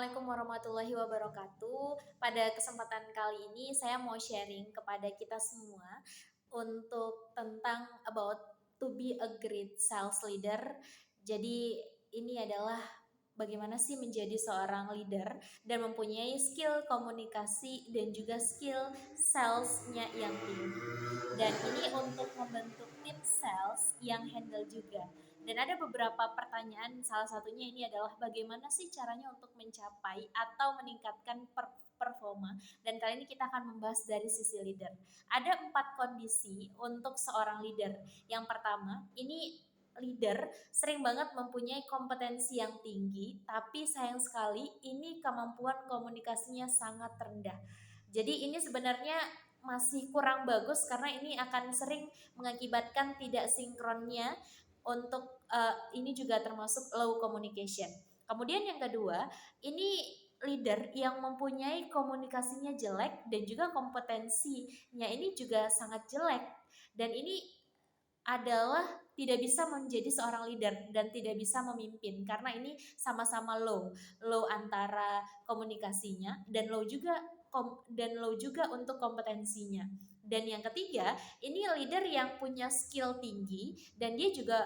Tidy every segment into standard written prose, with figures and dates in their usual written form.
Assalamualaikum warahmatullahi wabarakatuh. Pada kesempatan kali ini saya mau sharing kepada kita semua untuk tentang about to be a great sales leader. Jadi ini adalah bagaimana sih menjadi seorang leader dan mempunyai skill komunikasi dan juga skill salesnya yang tinggi. Dan ini untuk membentuk tim sales yang handle juga. Dan ada beberapa pertanyaan, salah satunya ini adalah bagaimana sih caranya untuk mencapai atau meningkatkan performa. Dan kali ini kita akan membahas dari sisi leader. Ada 4 kondisi untuk seorang leader. Yang pertama, ini leader sering banget mempunyai kompetensi yang tinggi, tapi sayang sekali ini kemampuan komunikasinya sangat rendah. Jadi ini sebenarnya masih kurang bagus karena ini akan sering mengakibatkan tidak sinkronnya untuk ini juga termasuk low communication. Kemudian yang kedua, ini leader yang mempunyai komunikasinya jelek dan juga kompetensinya ini juga sangat jelek. Dan ini adalah tidak bisa menjadi seorang leader dan tidak bisa memimpin karena ini sama-sama low antara komunikasinya dan low juga untuk kompetensinya. Dan yang ketiga, ini leader yang punya skill tinggi dan dia juga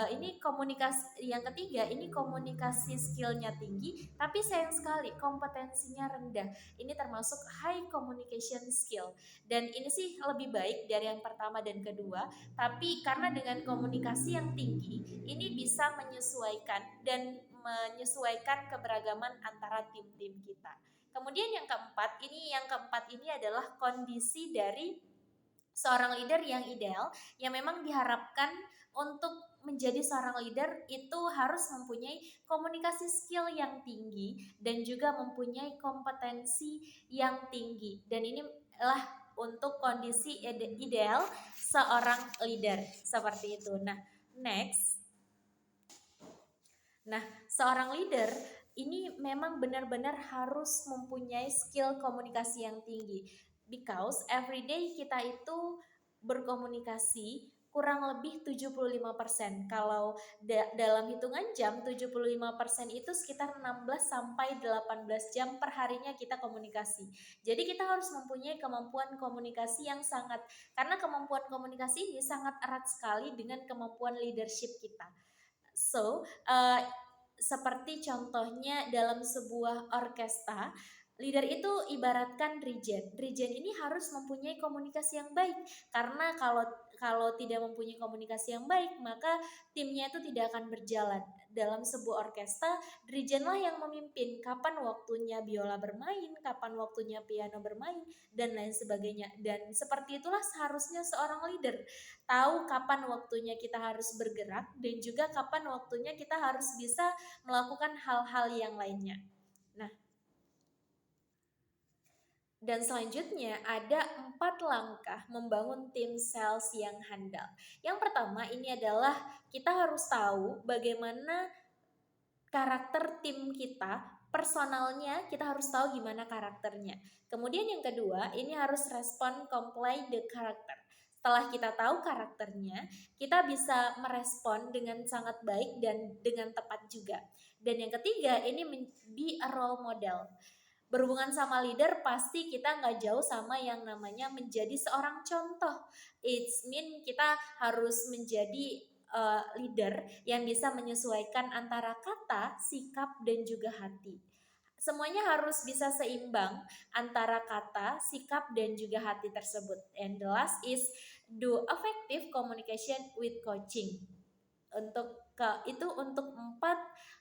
ini komunikasi. Yang ketiga, ini komunikasi skillnya tinggi tapi sayang sekali kompetensinya rendah. Ini termasuk high communication skill. Dan ini sih lebih baik dari yang pertama dan kedua, tapi karena dengan komunikasi yang tinggi ini bisa menyesuaikan keberagaman antara tim-tim kita. Kemudian yang keempat ini adalah kondisi dari seorang leader yang ideal, yang memang diharapkan untuk menjadi seorang leader itu harus mempunyai komunikasi skill yang tinggi dan juga mempunyai kompetensi yang tinggi. Dan inilah untuk kondisi ideal seorang leader seperti itu. Seorang leader ini memang benar-benar harus mempunyai skill komunikasi yang tinggi. Because everyday kita itu berkomunikasi kurang lebih 75%. Kalau dalam hitungan jam 75% itu sekitar 16 sampai 18 jam per harinya kita komunikasi. Jadi kita harus mempunyai kemampuan komunikasi yang karena kemampuan komunikasi ini sangat erat sekali dengan kemampuan leadership kita. So, seperti contohnya dalam sebuah orkestra, leader itu ibaratkan Regen. Regen ini harus mempunyai komunikasi yang baik karena kalau tidak mempunyai komunikasi yang baik maka timnya itu tidak akan berjalan. Dalam sebuah orkestra, Regenlah yang memimpin kapan waktunya biola bermain, kapan waktunya piano bermain dan lain sebagainya. Dan seperti itulah seharusnya seorang leader tahu kapan waktunya kita harus bergerak dan juga kapan waktunya kita harus bisa melakukan hal-hal yang lainnya. Dan selanjutnya ada 4 langkah membangun tim sales yang handal. Yang pertama ini adalah kita harus tahu bagaimana karakter tim kita, personalnya kita harus tahu gimana karakternya. Kemudian yang kedua ini harus respon comply the character. Setelah kita tahu karakternya, kita bisa merespon dengan sangat baik dan dengan tepat juga. Dan yang ketiga ini be a role model. Berhubungan sama leader pasti kita nggak jauh sama yang namanya menjadi seorang contoh. It's mean kita harus menjadi leader yang bisa menyesuaikan antara kata, sikap, dan juga hati. Semuanya harus bisa seimbang antara kata, sikap, dan juga hati tersebut. And the last is do effective communication with coaching. Untuk 4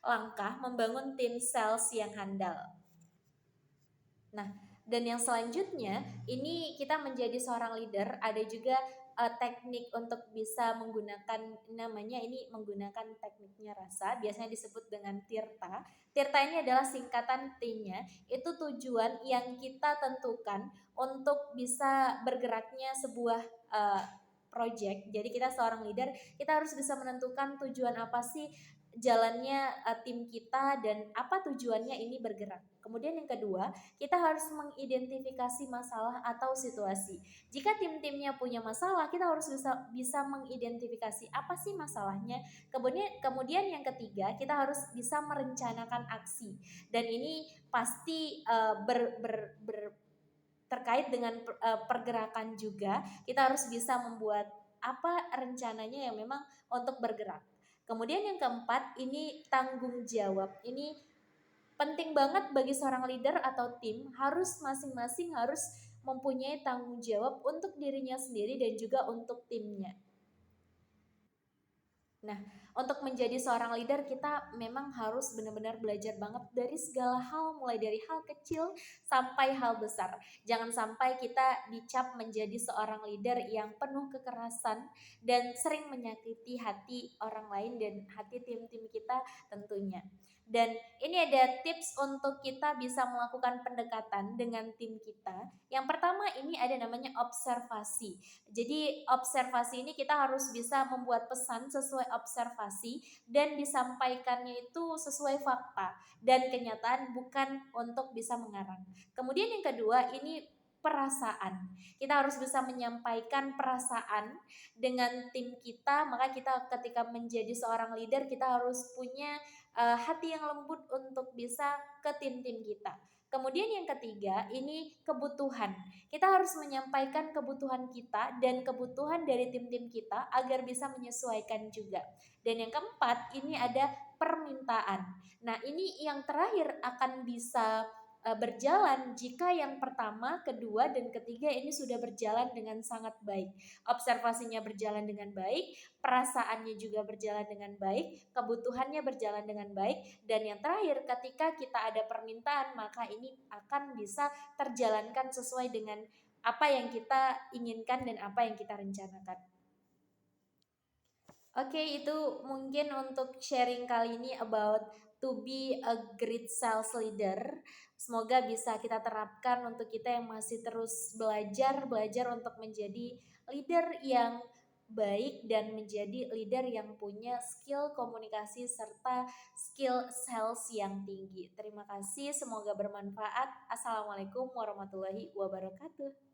langkah membangun tim sales yang handal. Dan yang selanjutnya ini kita menjadi seorang leader ada juga teknik untuk bisa menggunakan menggunakan tekniknya rasa, biasanya disebut dengan tirta. Tirta ini adalah singkatan T-nya, itu tujuan yang kita tentukan untuk bisa bergeraknya sebuah project. Jadi kita seorang leader, kita harus bisa menentukan tujuan apa sih jalannya tim kita dan apa tujuannya ini bergerak. Kemudian yang kedua, kita harus mengidentifikasi masalah atau situasi. Jika tim-timnya punya masalah, kita harus bisa mengidentifikasi apa sih masalahnya. Kemudian yang ketiga, kita harus bisa merencanakan aksi. Dan ini pasti terkait dengan pergerakan juga. Kita harus bisa membuat apa rencananya yang memang untuk bergerak. Kemudian yang keempat, ini tanggung jawab. Ini penting banget bagi seorang leader atau tim, harus masing-masing harus mempunyai tanggung jawab untuk dirinya sendiri dan juga untuk timnya. Nah, untuk menjadi seorang leader kita memang harus benar-benar belajar banget dari segala hal, mulai dari hal kecil sampai hal besar. Jangan sampai kita dicap menjadi seorang leader yang penuh kekerasan dan sering menyakiti hati orang lain dan hati tim-tim kita tentunya. Dan ini ada tips untuk kita bisa melakukan pendekatan dengan tim kita. Yang pertama ini ada namanya observasi. Jadi observasi ini kita harus bisa membuat pesan sesuai observasi dan disampaikannya itu sesuai fakta dan kenyataan, bukan untuk bisa mengarang. Kemudian yang kedua ini perasaan. Kita harus bisa menyampaikan perasaan dengan tim kita, maka kita ketika menjadi seorang leader kita harus punya hati yang lembut untuk bisa ke tim-tim kita. Kemudian yang ketiga, ini kebutuhan. Kita harus menyampaikan kebutuhan kita dan kebutuhan dari tim-tim kita agar bisa menyesuaikan juga. Dan yang keempat, ini ada permintaan. Nah, ini yang terakhir akan bisa berjalan jika yang pertama, kedua, dan ketiga ini sudah berjalan dengan sangat baik. Observasinya berjalan dengan baik, perasaannya juga berjalan dengan baik, kebutuhannya berjalan dengan baik, dan yang terakhir ketika kita ada permintaan maka ini akan bisa terjalankan sesuai dengan apa yang kita inginkan dan apa yang kita rencanakan. Oke, itu mungkin untuk sharing kali ini about to be a great sales leader. Semoga bisa kita terapkan untuk kita yang masih terus belajar untuk menjadi leader yang baik dan menjadi leader yang punya skill komunikasi serta skill sales yang tinggi. Terima kasih, semoga bermanfaat. Assalamualaikum warahmatullahi wabarakatuh.